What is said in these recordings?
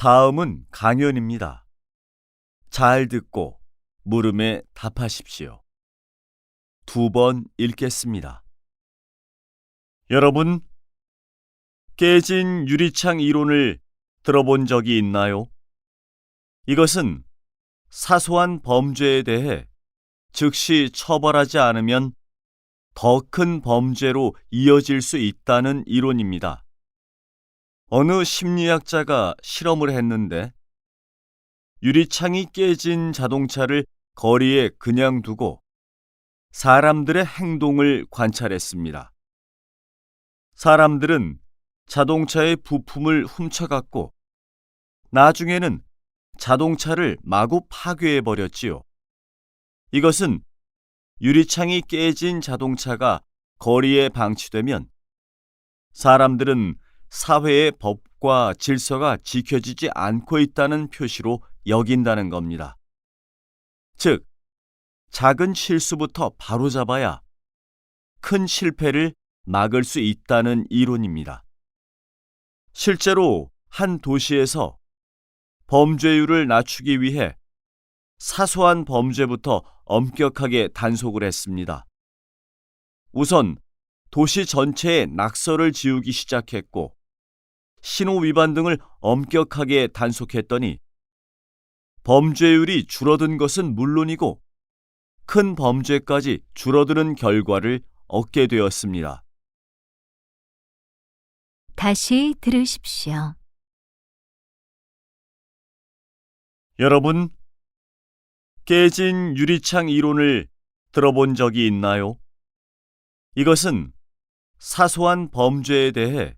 다음은 강연입니다. 잘 듣고 물음에 답하십시오. 2번 읽겠습니다. 여러분, 깨진 유리창 이론을 들어본 적이 있나요? 이것은 사소한 범죄에 대해 즉시 처벌하지 않으면 더 큰 범죄로 이어질 수 있다는 이론입니다. 어느 심리학자가 실험을 했는데 유리창이 깨진 자동차를 거리에 그냥 두고 사람들의 행동을 관찰했습니다. 사람들은 자동차의 부품을 훔쳐갔고 나중에는 자동차를 마구 파괴해버렸지요. 이것은 유리창이 깨진 자동차가 거리에 방치되면 사람들은 사회의 법과 질서가 지켜지지 않고 있다는 표시로 여긴다는 겁니다. 즉, 작은 실수부터 바로잡아야 큰 실패를 막을 수 있다는 이론입니다. 실제로 한 도시에서 범죄율을 낮추기 위해 사소한 범죄부터 엄격하게 단속을 했습니다. 우선 도시 전체에 낙서를 지우기 시작했고 신호 위반 등을 엄격하게 단속했더니 범죄율이 줄어든 것은 물론이고 큰 범죄까지 줄어드는 결과를 얻게 되었습니다. 다시 들으십시오. 여러분, 깨진 유리창 이론을 들어본 적이 있나요? 이것은 사소한 범죄에 대해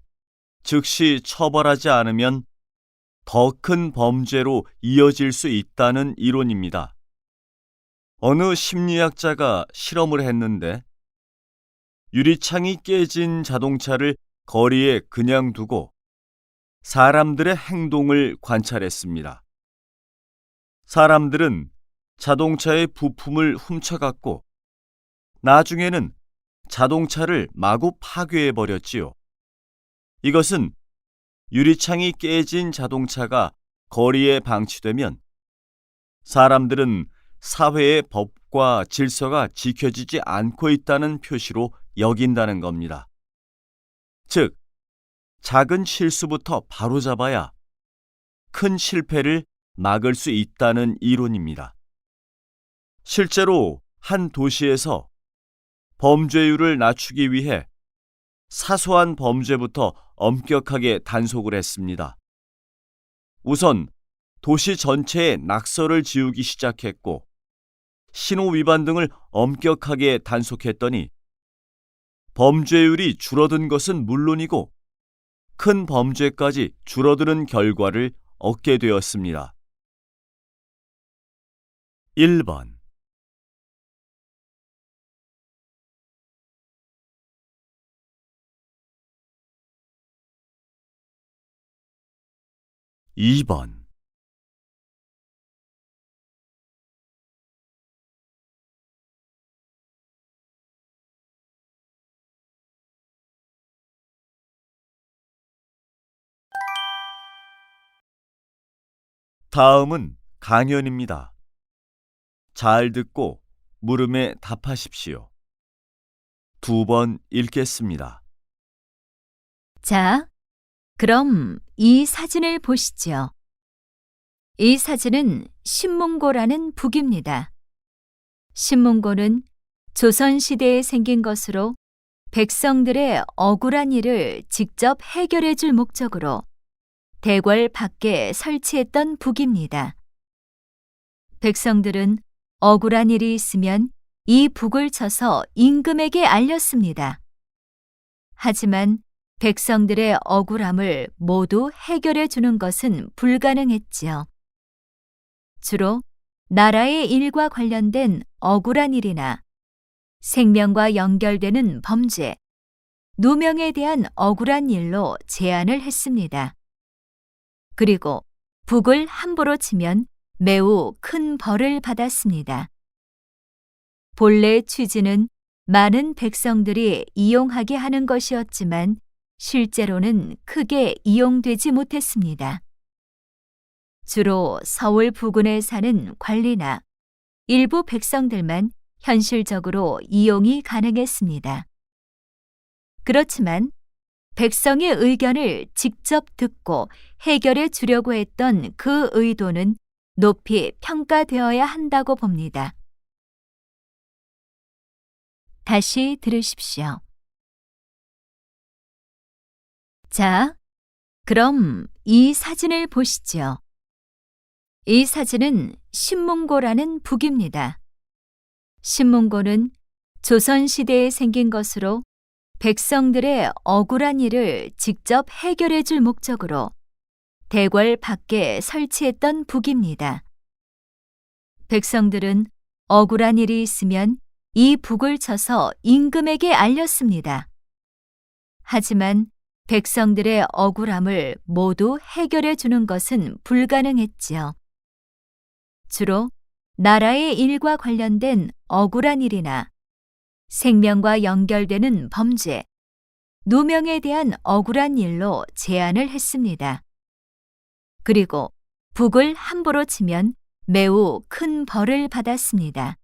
즉시 처벌하지 않으면 더 큰 범죄로 이어질 수 있다는 이론입니다. 어느 심리학자가 실험을 했는데 유리창이 깨진 자동차를 거리에 그냥 두고 사람들의 행동을 관찰했습니다. 사람들은 자동차의 부품을 훔쳐갔고 나중에는 자동차를 마구 파괴해버렸지요. 이것은 유리창이 깨진 자동차가 거리에 방치되면 사람들은 사회의 법과 질서가 지켜지지 않고 있다는 표시로 여긴다는 겁니다. 즉, 작은 실수부터 바로잡아야 큰 실패를 막을 수 있다는 이론입니다. 실제로 한 도시에서 범죄율을 낮추기 위해 사소한 범죄부터 엄격하게 단속을 했습니다. 우선 도시 전체에 낙서를 지우기 시작했고 신호 위반 등을 엄격하게 단속했더니 범죄율이 줄어든 것은 물론이고 큰 범죄까지 줄어드는 결과를 얻게 되었습니다. 1번 2번 다음은 강연입니다. 잘 듣고 물음에 답하십시오. 2번 읽겠습니다. 자, 그럼 이 사진을 보시죠. 이 사진은 신문고라는 북입니다. 신문고는 조선시대에 생긴 것으로 백성들의 억울한 일을 직접 해결해 줄 목적으로 대궐 밖에 설치했던 북입니다. 백성들은 억울한 일이 있으면 이 북을 쳐서 임금에게 알렸습니다. 하지만 백성들의 억울함을 모두 해결해 주는 것은 불가능했지요. 주로 나라의 일과 관련된 억울한 일이나 생명과 연결되는 범죄, 누명에 대한 억울한 일로 제한을 했습니다. 그리고 북을 함부로 치면 매우 큰 벌을 받았습니다. 본래 취지는 많은 백성들이 이용하게 하는 것이었지만 실제로는 크게 이용되지 못했습니다. 주로 서울 부근에 사는 관리나 일부 백성들만 현실적으로 이용이 가능했습니다. 그렇지만 백성의 의견을 직접 듣고 해결해 주려고 했던 그 의도는 높이 평가되어야 한다고 봅니다. 다시 들으십시오. 자, 그럼 이 사진을 보시죠. 이 사진은 신문고라는 북입니다. 신문고는 조선시대에 생긴 것으로 백성들의 억울한 일을 직접 해결해 줄 목적으로 대궐 밖에 설치했던 북입니다. 백성들은 억울한 일이 있으면 이 북을 쳐서 임금에게 알렸습니다. 하지만 백성들의 억울함을 모두 해결해 주는 것은 불가능했지요. 주로 나라의 일과 관련된 억울한 일이나 생명과 연결되는 범죄, 누명에 대한 억울한 일로 제안을 했습니다. 그리고 북을 함부로 치면 매우 큰 벌을 받았습니다.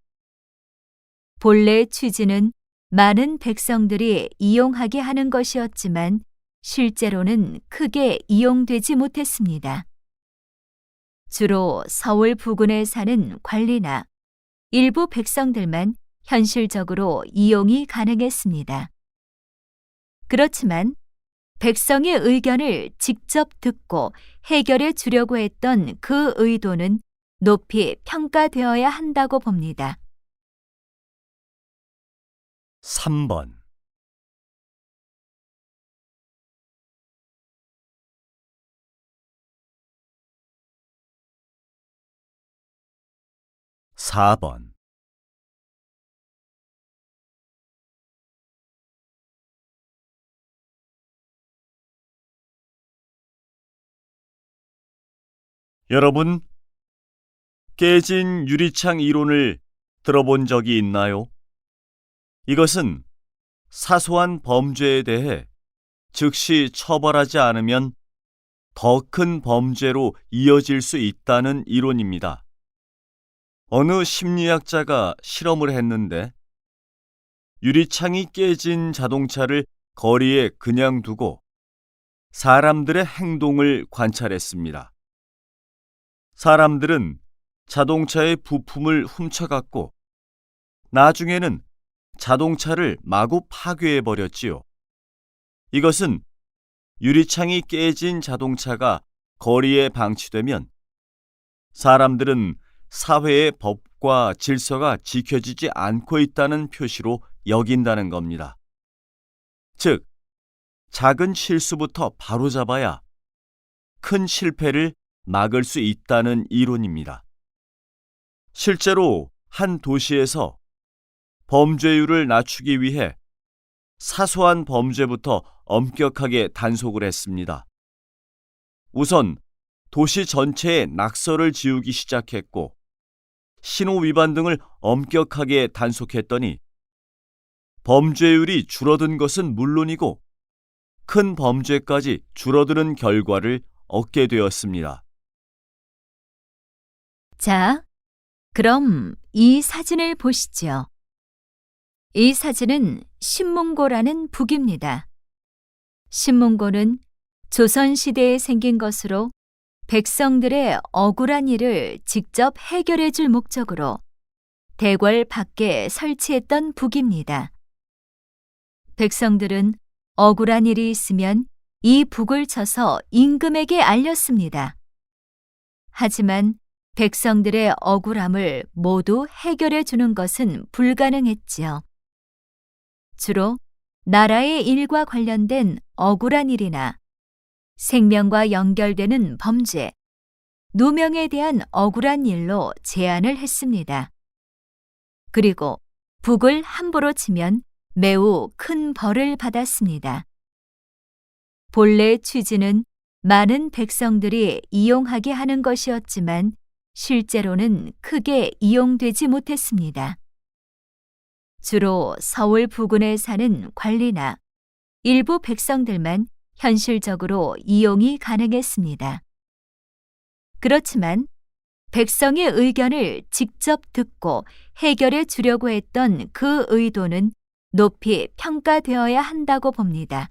본래 취지는 많은 백성들이 이용하게 하는 것이었지만 실제로는 크게 이용되지 못했습니다. 주로 서울 부근에 사는 관리나 일부 백성들만 현실적으로 이용이 가능했습니다. 그렇지만 백성의 의견을 직접 듣고 해결해 주려고 했던 그 의도는 높이 평가되어야 한다고 봅니다. 3번 4번 여러분, 깨진 유리창 이론을 들어본 적이 있나요? 이것은 사소한 범죄에 대해 즉시 처벌하지 않으면 더 큰 범죄로 이어질 수 있다는 이론입니다. 어느 심리학자가 실험을 했는데 유리창이 깨진 자동차를 거리에 그냥 두고 사람들의 행동을 관찰했습니다. 사람들은 자동차의 부품을 훔쳐갔고 나중에는 자동차를 마구 파괴해버렸지요. 이것은 유리창이 깨진 자동차가 거리에 방치되면 사람들은 사회의 법과 질서가 지켜지지 않고 있다는 표시로 여긴다는 겁니다. 즉, 작은 실수부터 바로잡아야 큰 실패를 막을 수 있다는 이론입니다. 실제로 한 도시에서 범죄율을 낮추기 위해 사소한 범죄부터 엄격하게 단속을 했습니다. 우선 도시 전체에 낙서를 지우기 시작했고 신호 위반 등을 엄격하게 단속했더니 범죄율이 줄어든 것은 물론이고 큰 범죄까지 줄어드는 결과를 얻게 되었습니다. 자, 그럼 이 사진을 보시죠. 이 사진은 신문고라는 북입니다. 신문고는 조선시대에 생긴 것으로 백성들의 억울한 일을 직접 해결해 줄 목적으로 대궐 밖에 설치했던 북입니다. 백성들은 억울한 일이 있으면 이 북을 쳐서 임금에게 알렸습니다. 하지만 백성들의 억울함을 모두 해결해 주는 것은 불가능했지요. 주로 나라의 일과 관련된 억울한 일이나 생명과 연결되는 범죄, 누명에 대한 억울한 일로 제안을 했습니다. 그리고 북을 함부로 치면 매우 큰 벌을 받았습니다. 본래 취지는 많은 백성들이 이용하게 하는 것이었지만 실제로는 크게 이용되지 못했습니다. 주로 서울 부근에 사는 관리나 일부 백성들만 현실적으로 이용이 가능했습니다. 그렇지만 백성의 의견을 직접 듣고 해결해 주려고 했던 그 의도는 높이 평가되어야 한다고 봅니다.